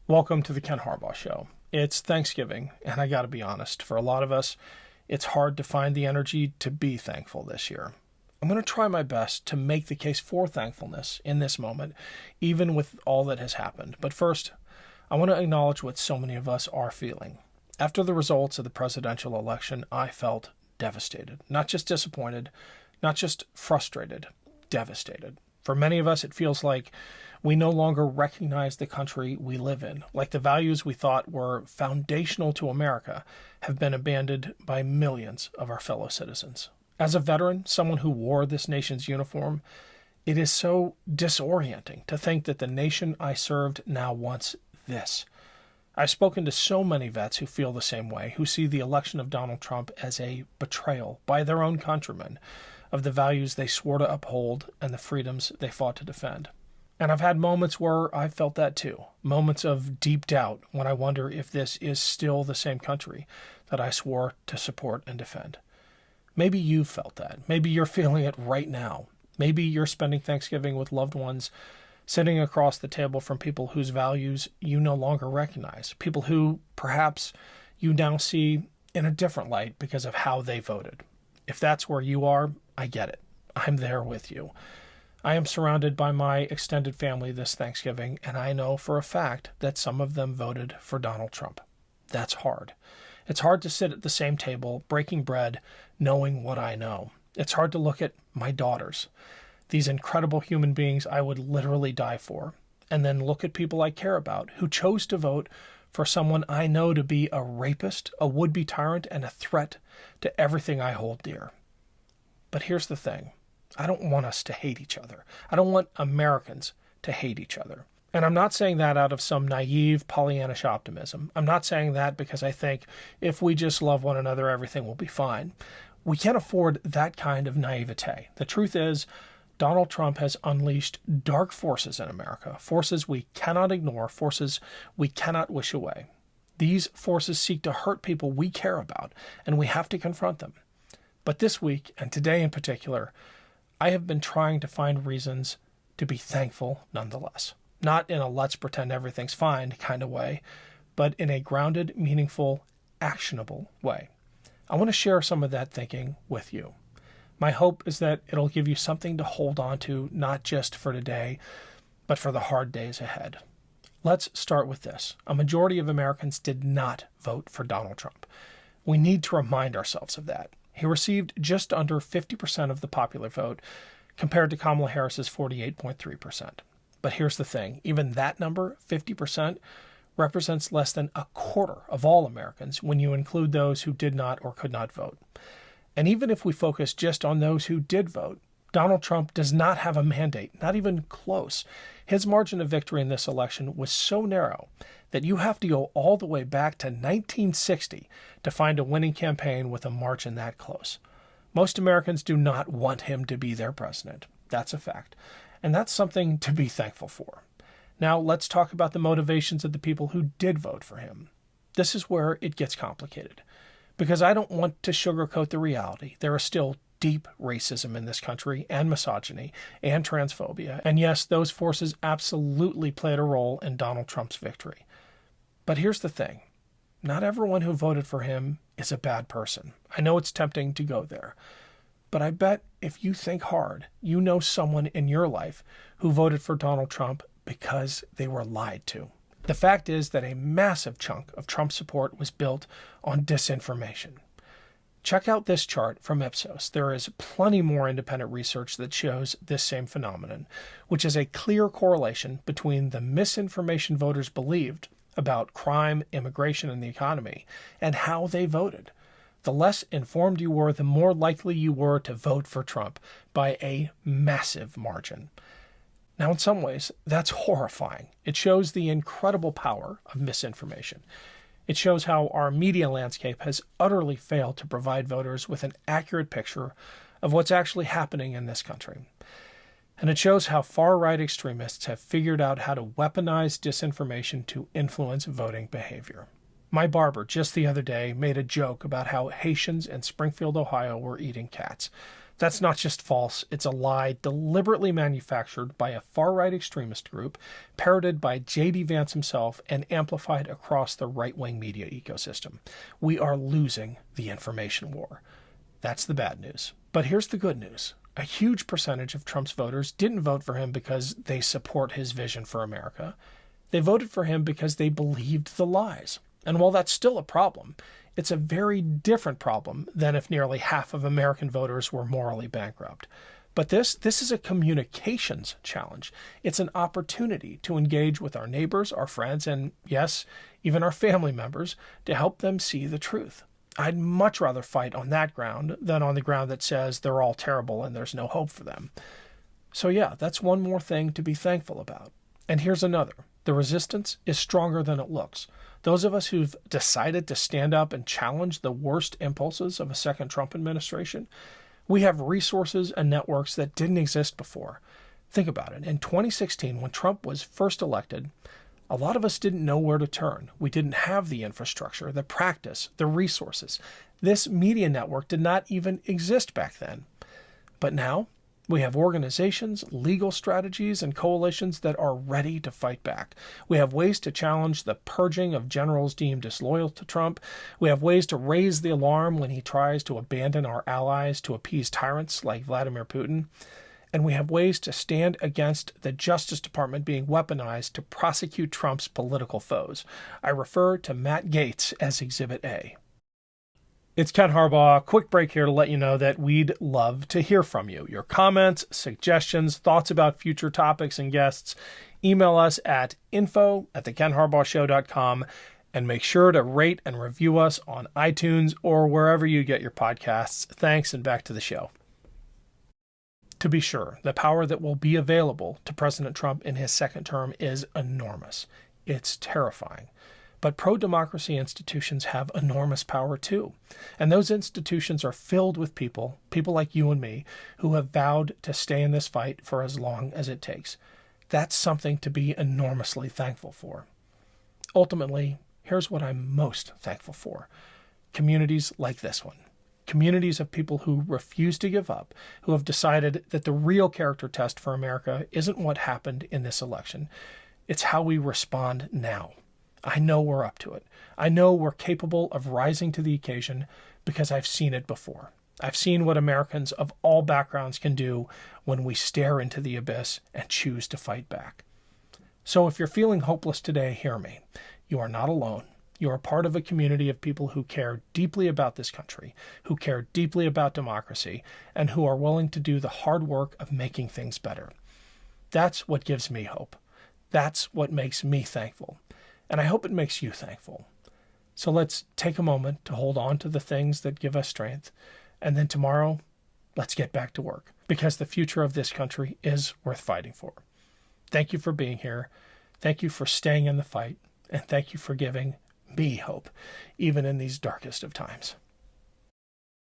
Welcome to the Ken Harbaugh Show. It's Thanksgiving, and I gotta be honest, for a lot of us, it's hard to find the energy to be thankful this year. I'm going to try my best to make the case for thankfulness in this moment, even with all that has happened. But first, I want to acknowledge what so many of us are feeling. After the results of the presidential election, I felt devastated. Not just disappointed, not just frustrated, devastated. For many of us, it feels like we no longer recognize the country we live in, like the values we thought were foundational to America have been abandoned by millions of our fellow citizens. As a veteran, someone who wore this nation's uniform, it is so disorienting to think that the nation I served now wants this. I've spoken to so many vets who feel the same way, who see the election of Donald Trump as a betrayal by their own countrymen of the values they swore to uphold and the freedoms they fought to defend. And I've had moments where I've felt that too, moments of deep doubt when I wonder if this is still the same country that I swore to support and defend. Maybe you've felt that. Maybe you're feeling it right now. Maybe you're spending Thanksgiving with loved ones sitting across the table from people whose values you no longer recognize, people who perhaps you now see in a different light because of how they voted. If that's where you are, I get it. I'm there with you. I am surrounded by my extended family this Thanksgiving, and I know for a fact that some of them voted for Donald Trump. That's hard. It's hard to sit at the same table, breaking bread, knowing what I know. It's hard to look at my daughters, these incredible human beings I would literally die for, and then look at people I care about who chose to vote for someone I know to be a rapist, a would-be tyrant, and a threat to everything I hold dear. But here's the thing. I don't want us to hate each other. I don't want Americans to hate each other. And I'm not saying that out of some naive Pollyannish optimism. I'm not saying that because I think if we just love one another, everything will be fine. We can't afford that kind of naivete. The truth is, Donald Trump has unleashed dark forces in America, forces we cannot ignore, forces we cannot wish away. These forces seek to hurt people we care about, and we have to confront them. But this week, and today in particular, I have been trying to find reasons to be thankful nonetheless. Not in a let's pretend everything's fine kind of way, but in a grounded, meaningful, actionable way. I want to share some of that thinking with you. My hope is that it'll give you something to hold on to, not just for today, but for the hard days ahead. Let's start with this. A majority of Americans did not vote for Donald Trump. We need to remind ourselves of that. He received just under 50% of the popular vote, compared to Kamala Harris's 48.3%. But here's the thing. Even that number, 50%, represents less than a quarter of all Americans when you include those who did not or could not vote. And even if we focus just on those who did vote, Donald Trump does not have a mandate, not even close. His margin of victory in this election was so narrow that you have to go all the way back to 1960 to find a winning campaign with a margin that close. Most Americans do not want him to be their president. That's a fact. And that's something to be thankful for. Now, let's talk about the motivations of the people who did vote for him. This is where it gets complicated, because I don't want to sugarcoat the reality. There is still deep racism in this country, and misogyny, and transphobia. And yes, those forces absolutely played a role in Donald Trump's victory. But here's the thing. Not everyone who voted for him is a bad person. I know it's tempting to go there. But I bet if you think hard, you know someone in your life who voted for Donald Trump because they were lied to. The fact is that a massive chunk of Trump's support was built on disinformation. Check out this chart from Ipsos. There is plenty more independent research that shows this same phenomenon, which is a clear correlation between the misinformation voters believed about crime, immigration, and the economy, and how they voted. The less informed you were, the more likely you were to vote for Trump by a massive margin. Now, in some ways, that's horrifying. It shows the incredible power of misinformation. It shows how our media landscape has utterly failed to provide voters with an accurate picture of what's actually happening in this country. And it shows how far-right extremists have figured out how to weaponize disinformation to influence voting behavior. My barber just the other day made a joke about how Haitians in Springfield, Ohio were eating cats. That's not just false, it's a lie deliberately manufactured by a far-right extremist group, parroted by J.D. Vance himself, and amplified across the right-wing media ecosystem. We are losing the information war. That's the bad news. But here's the good news. A huge percentage of Trump's voters didn't vote for him because they support his vision for America. They voted for him because they believed the lies. And while that's still a problem, it's a very different problem than if nearly half of American voters were morally bankrupt. But this is a communications challenge. It's an opportunity to engage with our neighbors, our friends, and yes, even our family members to help them see the truth. I'd much rather fight on that ground than on the ground that says they're all terrible and there's no hope for them. So yeah, that's one more thing to be thankful about. And here's another. The resistance is stronger than it looks. Those of us who've decided to stand up and challenge the worst impulses of a second Trump administration, we have resources and networks that didn't exist before. Think about it. In 2016, when Trump was first elected, a lot of us didn't know where to turn. We didn't have the infrastructure, the practice, the resources. This media network did not even exist back then. But now, we have organizations, legal strategies, and coalitions that are ready to fight back. We have ways to challenge the purging of generals deemed disloyal to Trump. We have ways to raise the alarm when he tries to abandon our allies to appease tyrants like Vladimir Putin. And we have ways to stand against the Justice Department being weaponized to prosecute Trump's political foes. I refer to Matt Gaetz as Exhibit A. It's Ken Harbaugh. Quick break here to let you know that we'd love to hear from you. Your comments, suggestions, thoughts about future topics and guests. Email us at info@thekenharbaughshow.com and make sure to rate and review us on iTunes or wherever you get your podcasts. Thanks, and back to the show. To be sure, the power that will be available to President Trump in his second term is enormous. It's terrifying. But pro-democracy institutions have enormous power too. And those institutions are filled with people like you and me, who have vowed to stay in this fight for as long as it takes. That's something to be enormously thankful for. Ultimately, here's what I'm most thankful for. Communities like this one. Communities of people who refuse to give up, who have decided that the real character test for America isn't what happened in this election. It's how we respond now. I know we're up to it. I know we're capable of rising to the occasion because I've seen it before. I've seen what Americans of all backgrounds can do when we stare into the abyss and choose to fight back. So if you're feeling hopeless today, hear me. You are not alone. You are part of a community of people who care deeply about this country, who care deeply about democracy, and who are willing to do the hard work of making things better. That's what gives me hope. That's what makes me thankful. And I hope it makes you thankful. So let's take a moment to hold on to the things that give us strength. And then tomorrow, let's get back to work, because the future of this country is worth fighting for. Thank you for being here. Thank you for staying in the fight. And thank you for giving me hope, even in these darkest of times.